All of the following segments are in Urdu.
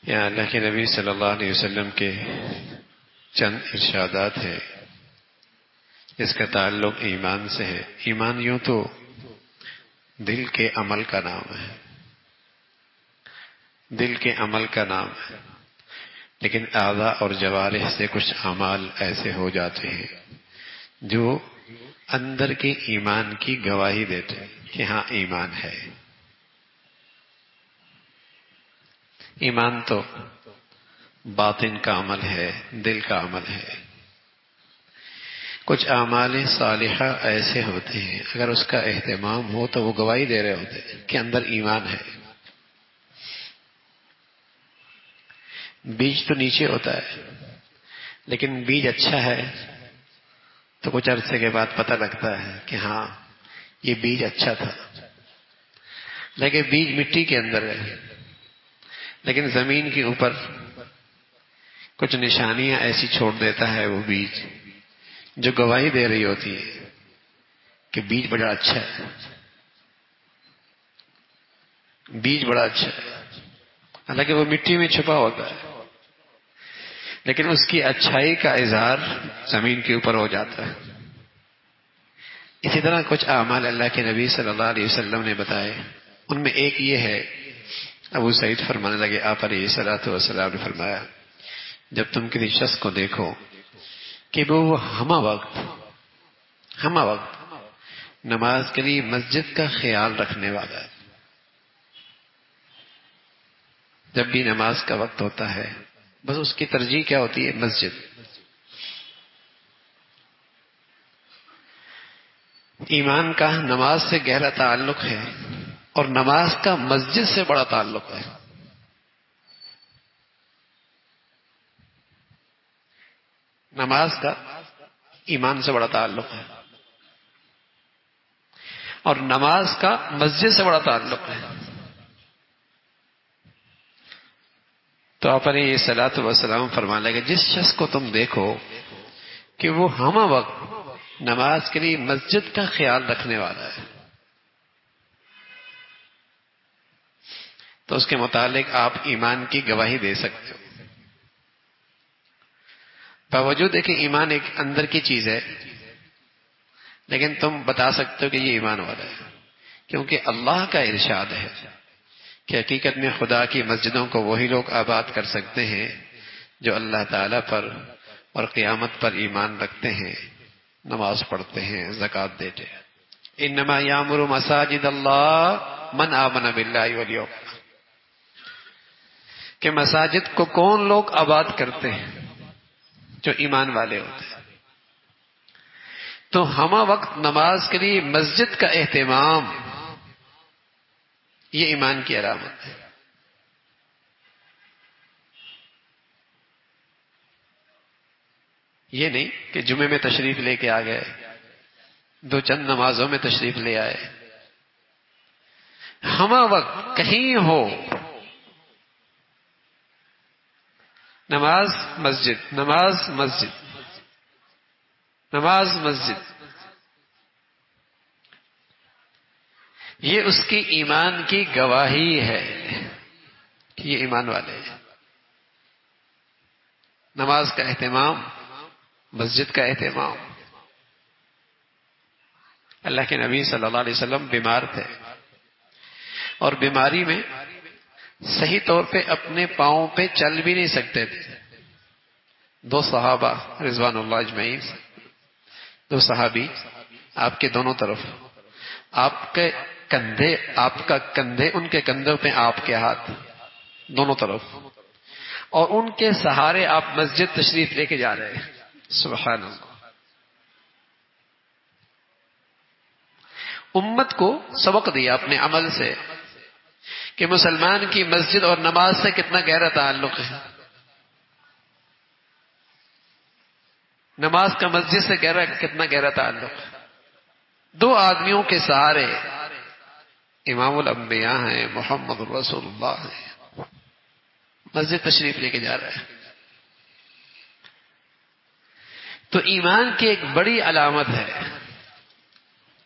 یہاں اللہ کے نبی صلی اللہ علیہ وسلم کے چند ارشادات ہیں جس کا تعلق ایمان سے ہے۔ ایمان یوں تو دل کے عمل کا نام ہے، دل کے عمل کا نام ہے، لیکن اعضاء اور جوارح سے کچھ اعمال ایسے ہو جاتے ہیں جو اندر کے ایمان کی گواہی دیتے ہیں کہ ہاں ایمان ہے۔ ایمان تو باطن کا عمل ہے، دل کا عمل ہے۔ کچھ اعمال صالحہ ایسے ہوتے ہیں اگر اس کا اہتمام ہو تو وہ گواہی دے رہے ہوتے ہیں کہ اندر ایمان ہے۔ بیج تو نیچے ہوتا ہے، لیکن بیج اچھا ہے تو کچھ عرصے کے بعد پتہ لگتا ہے کہ ہاں یہ بیج اچھا تھا، لیکن بیج مٹی کے اندر ہے، لیکن زمین کے اوپر کچھ نشانیاں ایسی چھوڑ دیتا ہے وہ بیج جو گواہی دے رہی ہوتی ہے کہ بیج بڑا اچھا ہے، بیج بڑا اچھا ہے، حالانکہ وہ مٹی میں چھپا ہوتا ہے، لیکن اس کی اچھائی کا اظہار زمین کے اوپر ہو جاتا ہے۔ اسی طرح کچھ اعمال اللہ کے نبی صلی اللہ علیہ وسلم نے بتائے، ان میں ایک یہ ہے، ابو سعید فرمانے لگے آپ علیہ الصلوۃ والسلام نے فرمایا جب تم کسی شخص کو دیکھو کہ وہ ہمہ وقت نماز کے لیے مسجد کا خیال رکھنے والا ہے، جب بھی نماز کا وقت ہوتا ہے بس اس کی ترجیح کیا ہوتی ہے؟ مسجد۔ ایمان کا نماز سے گہرا تعلق ہے اور نماز کا مسجد سے بڑا تعلق ہے۔ نماز کا ایمان سے بڑا تعلق ہے اور نماز کا مسجد سے بڑا تعلق ہے۔ تو آپ علیہ الصلوۃ والسلام فرمانے لگے جس شخص کو تم دیکھو کہ وہ ہمہ وقت نماز کے لیے مسجد کا خیال رکھنے والا ہے تو اس کے متعلق آپ ایمان کی گواہی دے سکتے ہو۔ باوجود ہے کہ ایمان ایک اندر کی چیز ہے، لیکن تم بتا سکتے ہو کہ یہ ایمان والا ہے، کیونکہ اللہ کا ارشاد ہے کہ حقیقت میں خدا کی مسجدوں کو وہی لوگ آباد کر سکتے ہیں جو اللہ تعالیٰ پر اور قیامت پر ایمان رکھتے ہیں، نماز پڑھتے ہیں، زکوٰۃ دیتے ہیں۔ انما یامر مساجد اللہ من آمن باللہ والیوم، کہ مساجد کو کون لوگ آباد کرتے ہیں؟ جو ایمان والے ہوتے ہیں۔ تو ہمہ وقت نماز کے لیے مسجد کا اہتمام یہ ایمان کی علامت ہے۔ یہ نہیں کہ جمعے میں تشریف لے کے آ گئے، دو چند نمازوں میں تشریف لے آئے، ہمہ وقت کہیں ہو نماز مسجد، نماز مسجد، نماز مسجد، یہ اس کی ایمان کی گواہی ہے کہ یہ ایمان والے ہیں۔ نماز کا اہتمام، مسجد کا اہتمام۔ اللہ کے نبی صلی اللہ علیہ وسلم بیمار تھے اور بیماری میں صحیح طور پہ اپنے پاؤں پہ چل بھی نہیں سکتے تھے۔ دو صحابہ رضوان اللہ اجمعین، دو صحابی آپ کے دونوں طرف، آپ کے کندھے، آپ کا کندھے ان کے کندھوں پہ، آپ کے ہاتھ دونوں طرف، اور ان کے سہارے آپ مسجد تشریف لے کے جا رہے ہیں۔ سبحان اللہ۔ امت کو سبق دیا اپنے عمل سے کہ مسلمان کی مسجد اور نماز سے کتنا گہرا تعلق ہے۔ نماز کا مسجد سے کتنا گہرا تعلق ہے۔ دو آدمیوں کے سہارے امام الانبیاء ہیں، محمد رسول اللہ ہیں، مسجد تشریف لے کے جا رہے ہیں۔ تو ایمان کی ایک بڑی علامت ہے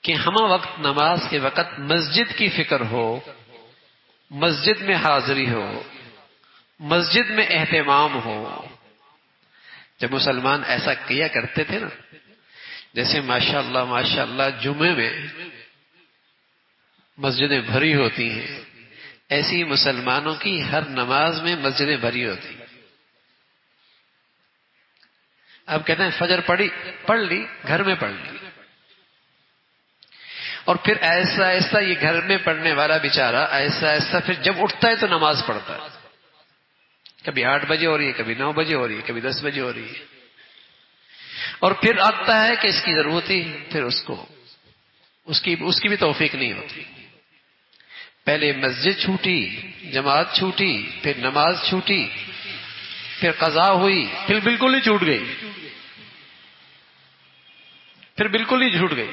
کہ ہمہ وقت نماز کے وقت مسجد کی فکر ہو، مسجد میں حاضری ہو، مسجد میں اہتمام ہو. جب مسلمان ایسا کیا کرتے تھے نا، جیسے ماشاء اللہ جمعے میں مسجدیں بھری ہوتی ہیں، ایسی مسلمانوں کی ہر نماز میں مسجدیں بھری ہوتی ہیں. اب کہتے ہیں فجر پڑھ لی گھر میں پڑھ لی، اور پھر ایسا ایسا یہ گھر میں پڑھنے والا بیچارہ ایسا ایسا پھر جب اٹھتا ہے تو نماز پڑھتا ہے. کبھی 8 بجے ہو رہی ہے، کبھی 9 بجے ہو رہی ہے، کبھی 10 بجے ہو رہی ہے، اور پھر آتا ہے کہ اس کی ضرورت تھی، پھر اس کی بھی توفیق نہیں ہوتی. پہلے مسجد چھوٹی، جماعت چھوٹی، پھر نماز چھوٹی، پھر قضا ہوئی، پھر بالکل ہی چھوٹ گئی، پھر بالکل ہی چھوٹ گئی.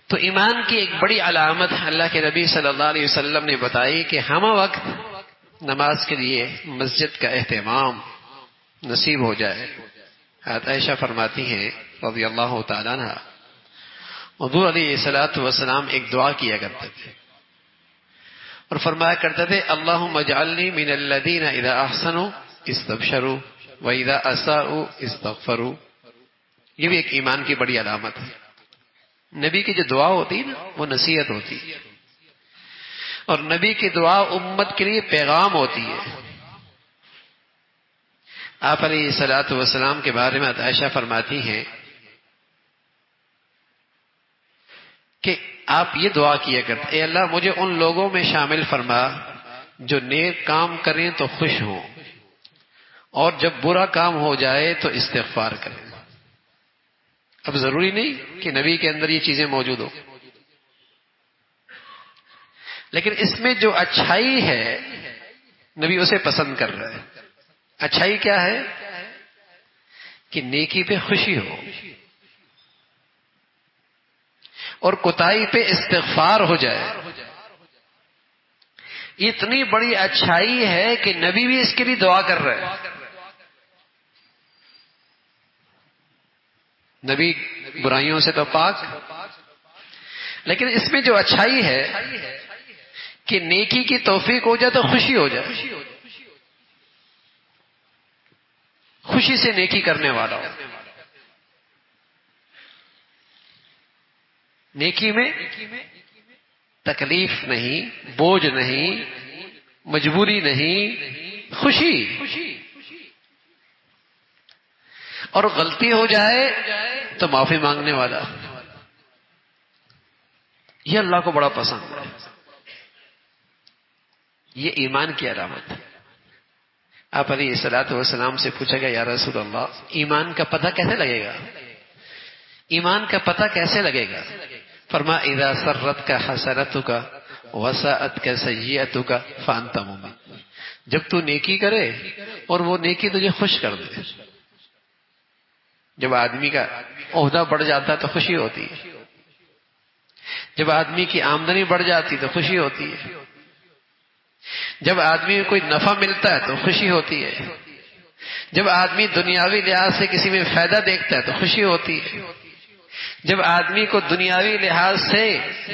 تو ایمان کی ایک بڑی علامت اللہ کے نبی صلی اللہ علیہ وسلم نے بتائی کہ ہم وقت نماز کے لیے مسجد کا اہتمام نصیب ہو جائے. حضرت عائشہ فرماتی ہیں رضی اللہ تعالیٰ عنہ، حضور علیہ الصلوۃ والسلام ایک دعا کیا کرتے تھے اور فرمایا کرتے تھے اللہم اجعلنی من الذین اذا احسنوا استبشروا واذا اساءوا استغفروا. یہ بھی ایک ایمان کی بڑی علامت ہے. نبی کی جو دعا ہوتی ہے نا وہ نصیحت ہوتی ہے، اور نبی کی دعا امت کے لیے پیغام ہوتی ہے. آپ علیہ الصلوۃ والسلام کے بارے میں عائشہ فرماتی ہیں کہ آپ یہ دعا کیا کرتے، اے اللہ مجھے ان لوگوں میں شامل فرما جو نیک کام کریں تو خوش ہوں، اور جب برا کام ہو جائے تو استغفار کریں. اب ضروری نہیں کہ نبی کے اندر یہ چیزیں موجود ہو، لیکن اس میں جو اچھائی ہے نبی اسے پسند کر رہا ہے. اچھائی کیا ہے؟ کہ نیکی پہ خوشی ہو اور کوتاہی پہ استغفار ہو جائے. اتنی بڑی اچھائی ہے کہ نبی بھی اس کے لیے دعا کر رہے ہیں. نبی برائیوں سے تو پاک، لیکن اس میں جو اچھائی ہے کہ نیکی کی توفیق ہو جائے تو خوشی ہو جائے، خوشی سے نیکی کرنے والا ہو. نیکی میں تکلیف نہیں، بوجھ نہیں، مجبوری نہیں، خوشی. اور غلطی ہو جائے تو معافی مانگنے والا، یہ اللہ کو بڑا پسند ہے. یہ ایمان کی علامت ہے. آپ علیہ الصلوۃ والسلام سے پوچھا گیا یا رسول اللہ ایمان کا پتہ کیسے لگے گا؟ ایمان کا پتہ کیسے لگے گا؟ فرما اذا سرتک حسنتک وساءتک سیئتک فانت مؤمن. جب تو نیکی کرے اور وہ نیکی تجھے خوش کر دے. جب آدمی کا عہدہ بڑھ جاتا ہے تو خوشی ہوتی ہے، جب آدمی کی آمدنی بڑھ جاتی تو خوشی ہوتی ہے، جب آدمی کو کوئی نفع ملتا ہے تو خوشی ہوتی ہے، جب آدمی دنیاوی لحاظ سے کسی میں فائدہ دیکھتا ہے تو خوشی ہوتی ہے، جب آدمی کو دنیاوی لحاظ سے،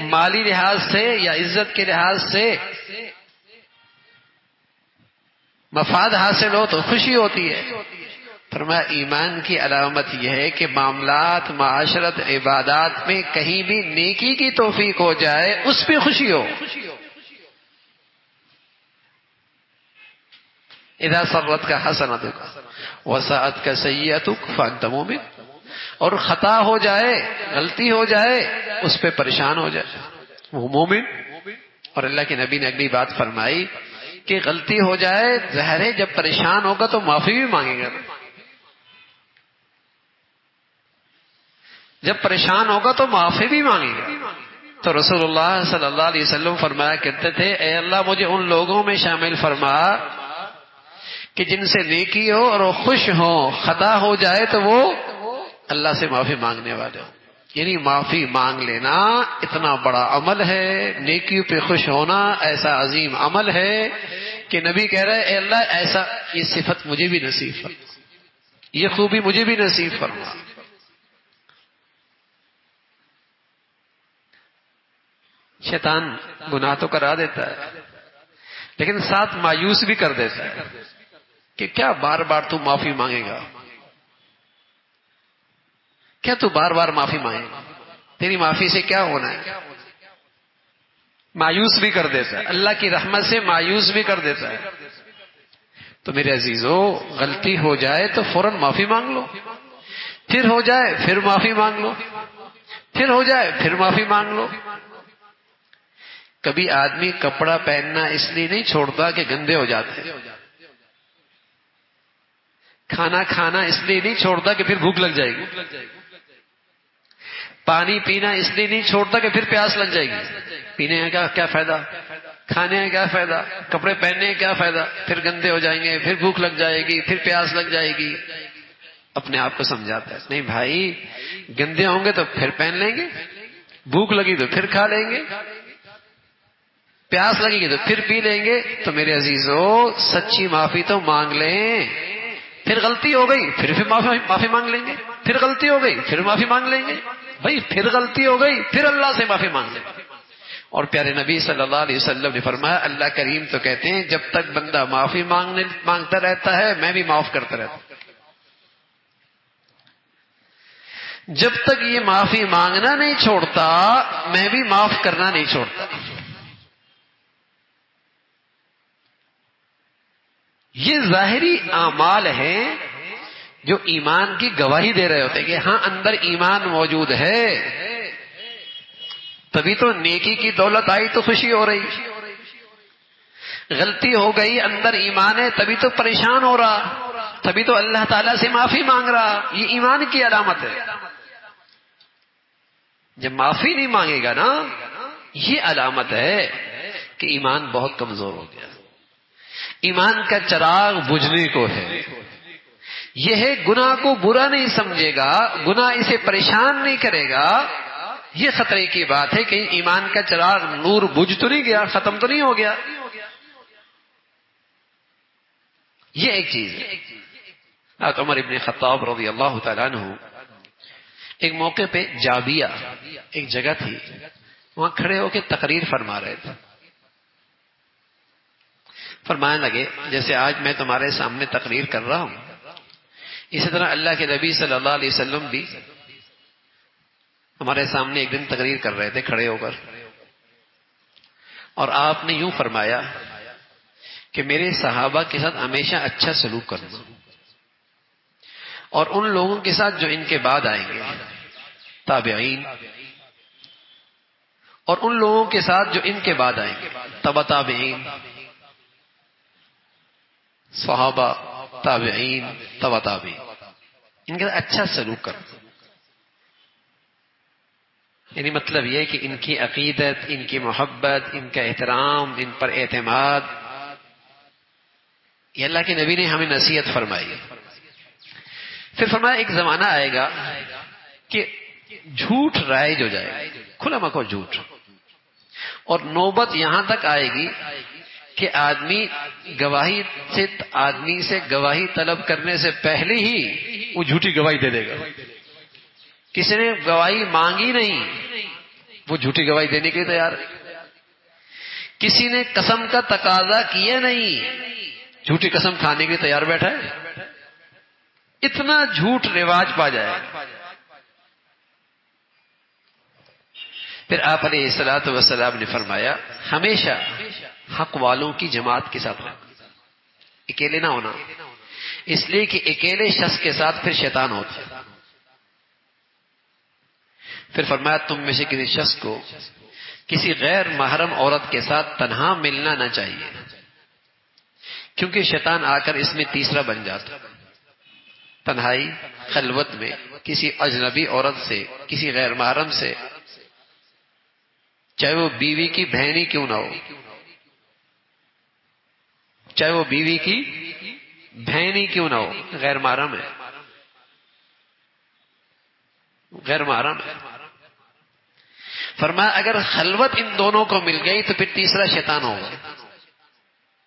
مالی لحاظ سے یا عزت کے لحاظ سے مفاد حاصل ہو تو خوشی ہوتی ہے. فرمایا ایمان کی علامت یہ ہے کہ معاملات، معاشرت، عبادات میں کہیں بھی نیکی کی توفیق ہو جائے اس پہ خوشی ہو. اذا سرتک حسنتک وساءتک سیئتک فانت مؤمن. اور خطا ہو جائے، غلطی ہو جائے، اس پہ پریشان ہو جائے وہ مومن. اور اللہ کے نبی نے اگلی بات فرمائی کہ غلطی ہو جائے، ظاہر ہے جب پریشان ہوگا تو معافی بھی مانگے گا. جب پریشان ہوگا تو معافی بھی مانگے گا. تو رسول اللہ صلی اللہ علیہ وسلم فرمایا کرتے تھے اے اللہ مجھے ان لوگوں میں شامل فرما کہ جن سے نیکی ہو اور وہ خوش ہو، خطا ہو جائے تو وہ اللہ سے معافی مانگنے والے ہو. یعنی معافی مانگ لینا اتنا بڑا عمل ہے، نیکیوں پہ خوش ہونا ایسا عظیم عمل ہے کہ نبی کہہ رہے اے اللہ ایسا یہ صفت مجھے بھی نصیب فرما، یہ خوبی مجھے بھی نصیب فرما. شیطان گناہ تو کرا دیتا ہے لیکن ساتھ مایوس بھی کر دیتا ہے کہ کیا بار بار تو معافی مانگے گا، کیا تو بار بار معافی مانگے گا، تیری معافی سے کیا ہونا ہے. مایوس بھی کر دیتا ہے، اللہ کی رحمت سے مایوس بھی کر دیتا ہے. تو میرے عزیزو، غلطی ہو جائے تو فوراً معافی مانگ لو، پھر ہو جائے پھر معافی مانگ لو، پھر ہو جائے پھر معافی مانگ لو. کبھی آدمی کپڑا پہننا اس لیے نہیں چھوڑتا کہ گندے ہو جاتے، کھانا کھانا اس لیے نہیں چھوڑتا کہ پھر بھوک لگ جائے گی، پانی پینا اس لیے نہیں چھوڑتا کہ پھر پیاس لگ جائے گی. پینے کا کیا فائدہ، کھانے کا کیا فائدہ، کپڑے پہننے کا کیا فائدہ، پھر گندے ہو جائیں گے، پھر بھوک لگ جائے گی، پھر پیاس لگ جائے گی. اپنے آپ کو سمجھاتا ہے نہیں بھائی، گندے ہوں گے تو پھر پہن لیں گے، بھوک لگی تو پھر کھا لیں گے، پیاس لگے گی تو پھر پی لیں گے. تو میرے عزیزو، سچی معافی تو مانگ لیں. پھر غلطی ہو گئی پھر معافی مانگ لیں گے، پھر غلطی ہو گئی پھر معافی مانگ لیں گے. بھائی پھر غلطی ہو گئی پھر اللہ سے معافی مانگ لیں. اور پیارے نبی صلی اللہ علیہ وسلم نے فرمایا، اللہ کریم تو کہتے ہیں جب تک بندہ معافی مانگتا رہتا ہے میں بھی معاف کرتا رہتا ہوں. جب تک یہ معافی مانگنا نہیں چھوڑتا میں بھی معاف کرنا نہیں چھوڑتا. یہ ظاہری اعمال ہیں جو ایمان کی گواہی دے رہے ہوتے ہیں کہ ہاں اندر ایمان موجود ہے، تبھی تو نیکی کی دولت آئی تو خوشی ہو رہی. غلطی ہو گئی، اندر ایمان ہے تبھی تو پریشان ہو رہا، تبھی تو اللہ تعالیٰ سے معافی مانگ رہا. یہ ایمان کی علامت ہے. جب معافی نہیں مانگے گا نا، یہ علامت ہے کہ ایمان بہت کمزور ہو گیا، ایمان کا چراغ بجھنے کو ہے. یہ ہے گناہ کو برا نہیں سمجھے گا، گناہ اسے پریشان نہیں کرے گا. یہ خطرے کی بات ہے کہ ایمان کا چراغ نور بجھ تو نہیں گیا، ختم تو نہیں ہو گیا. یہ ایک چیز ہے. حضرت عمر ابن خطاب رضی اللہ تعالیٰ عنہ ایک موقع پہ جابیہ ایک جگہ تھی، وہاں کھڑے ہو کے تقریر فرما رہے تھے. فرمانے لگے جیسے آج میں تمہارے سامنے تقریر کر رہا ہوں، اسی طرح اللہ کے نبی صلی اللہ علیہ وسلم بھی ہمارے سامنے ایک دن تقریر کر رہے تھے کھڑے ہو کر، اور آپ نے یوں فرمایا کہ میرے صحابہ کے ساتھ ہمیشہ اچھا سلوک کرنا، اور ان لوگوں کے ساتھ جو ان کے بعد آئیں گے تابعین، اور ان لوگوں کے ساتھ جو ان کے بعد آئیں گے تبع تابعین، صحابہ تابعین تبع تابعین، ان کے ساتھ اچھا سلوک کرنا. یعنی مطلب یہ کہ ان کی عقیدت، ان کی محبت، ان کا احترام، ان پر اعتماد، یہ اللہ کے نبی نے ہمیں نصیحت فرمائی. پھر فرمایا ایک زمانہ آئے گا کہ جھوٹ رائج ہو جائے گا، کھلا مکھو جھوٹ، اور نوبت یہاں تک آئے گی کہ آدمی سے گواہی طلب کرنے سے پہلے ہی وہ جھوٹی گواہی دے دے گا. کسی نے گواہی مانگی نہیں، وہ جھوٹی گواہی دینے کے لیے تیار ہے. کسی نے قسم کا تقاضا کیا نہیں، جھوٹی قسم کھانے کے لیے تیار بیٹھا ہے. اتنا جھوٹ رواج پا جائے. پھر آپ علیہ الصلوۃ والسلام نے فرمایا ہمیشہ حق والوں کی جماعت کے ساتھ رہنا، اکیلے نہ ہونا، اس لیے کہ اکیلے شخص کے ساتھ پھر شیطان ہوتا ہے. پھر فرمایا تم میں سے کسی شخص کو کسی غیر محرم عورت کے ساتھ تنہا ملنا نہ چاہیے، کیونکہ شیطان آ کر اس میں تیسرا بن جاتا. تنہائی خلوت میں کسی اجنبی عورت سے، کسی غیر محرم سے، چاہے وہ بیوی کی بہنی کیوں نہ ہو، چاہے وہ بیوی کی بہنی کیوں نہ ہو، غیر محرم ہے، غیر محرم ہے. فرمایا اگر خلوت ان دونوں کو مل گئی تو پھر تیسرا شیطان ہوگا.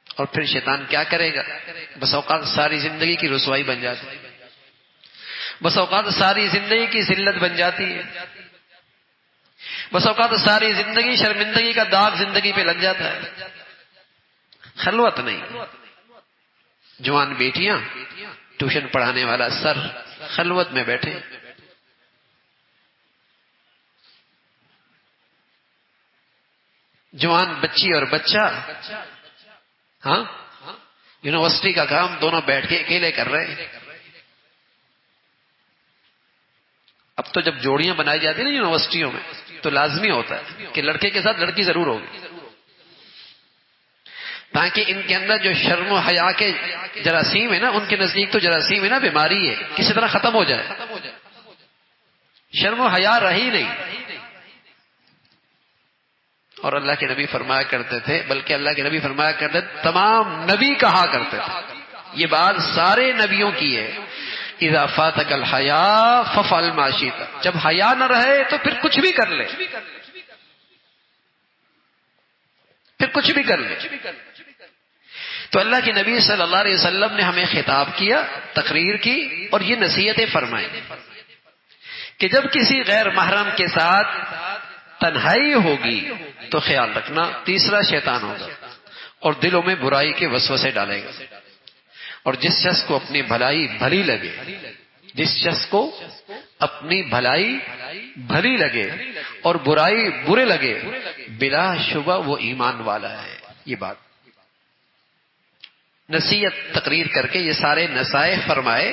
اور پھر شیطان کیا کرے گا؟ بس اوقات ساری زندگی کی رسوائی بن جاتی ہے، بس اوقات ساری زندگی کی ذلت بن جاتی ہے. بس اوقات ساری زندگی شرمندگی کا داغ زندگی پہ لگ جاتا ہے، خلوت نہیں. جوان بیٹیاں، ٹیوشن پڑھانے والا سر خلوت میں بیٹھے، جوان بچی اور بچہ ہاں یونیورسٹی کا کام دونوں بیٹھ کے اکیلے کر رہے ہیں. اب تو جب جوڑیاں بنائی جاتی ہیں نا یونیورسٹیوں میں تو لازمی ہوتا ہے کہ لڑکے کے ساتھ لڑکی ضرور ہوگی، تاکہ ان کے اندر جو شرم و حیا کے جراثیم ہے نا، ان کے نزدیک تو جراثیم ہے نا، بیماری ہے، کسی طرح ختم ہو جائے. شرم و حیا رہی نہیں. اور اللہ کے نبی فرمایا کرتے تھے، بلکہ اللہ کے نبی فرمایا کرتے تھے، تمام نبی کہا کرتے تھے، یہ بات سارے نبیوں کی ہے، اذا فاتک الحیا ففعل ما شئت، جب حیا نہ رہے تو پھر کچھ بھی کر لے، پھر کچھ بھی کر لے. تو اللہ کے نبی صلی اللہ علیہ وسلم نے ہمیں خطاب کیا، تقریر کی اور یہ نصیحتیں فرمائیں کہ جب کسی غیر محرم کے ساتھ تنہائی ہوگی تو خیال رکھنا، تیسرا شیطان ہوگا اور دلوں میں برائی کے وسوسے ڈالے گا. اور جس شخص کو اپنی بھلائی بھلی لگے، جس شخص کو اپنی بھلائی بھلی لگے اور برائی برے لگے، بلا شبہ وہ ایمان والا ہے. یہ بات نصیحت تقریر کر کے یہ سارے نصائح فرمائے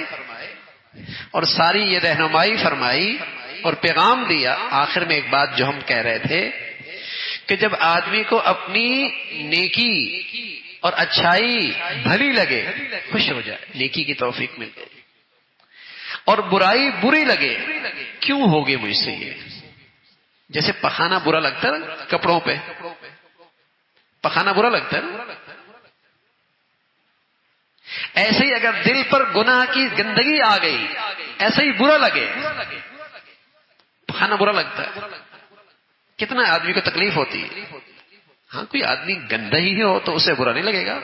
اور ساری یہ رہنمائی فرمائی اور پیغام دیا. آخر میں ایک بات جو ہم کہہ رہے تھے کہ جب آدمی کو اپنی نیکی اور اچھائی بھلی لگے، خوش ہو جائے، نیکی کی توفیق مل گئی، اور برائی بری لگے، کیوں ہوگی مجھ سے یہ؟ جیسے پخانا برا لگتا ہے نا کپڑوں پہ، پخانا برا لگتا ہے نا، ایسے ہی اگر دل پر گناہ کی گندگی آ گئی، ایسے ہی برا لگے، پخانا برا لگتا ہے. کتنا آدمی کو تکلیف ہوتی ہے. ہاں کوئی آدمی گندا ہی ہو تو اسے برا نہیں لگے گا،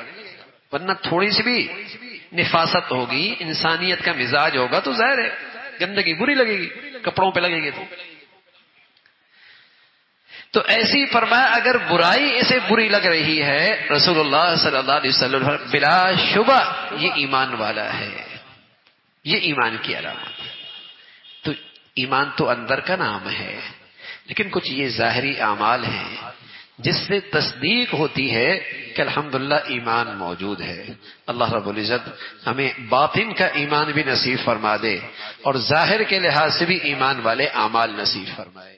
ورنہ تھوڑی سی بھی نفاست ہوگی، انسانیت کا مزاج ہوگا تو ظاہر ہے گندگی بری لگے گی، کپڑوں پہ لگے گی. تو ایسی فرمایا اگر برائی اسے بری لگ رہی ہے، رسول اللہ صلی اللہ علیہ وسلم بلا شبہ یہ ایمان والا ہے، یہ ایمان کی علامت. تو ایمان تو اندر کا نام ہے، لیکن کچھ یہ ظاہری اعمال ہیں جس سے تصدیق ہوتی ہے کہ الحمدللہ ایمان موجود ہے. اللہ رب العزت ہمیں باطن کا ایمان بھی نصیب فرما دے اور ظاہر کے لحاظ سے بھی ایمان والے اعمال نصیب فرمائے.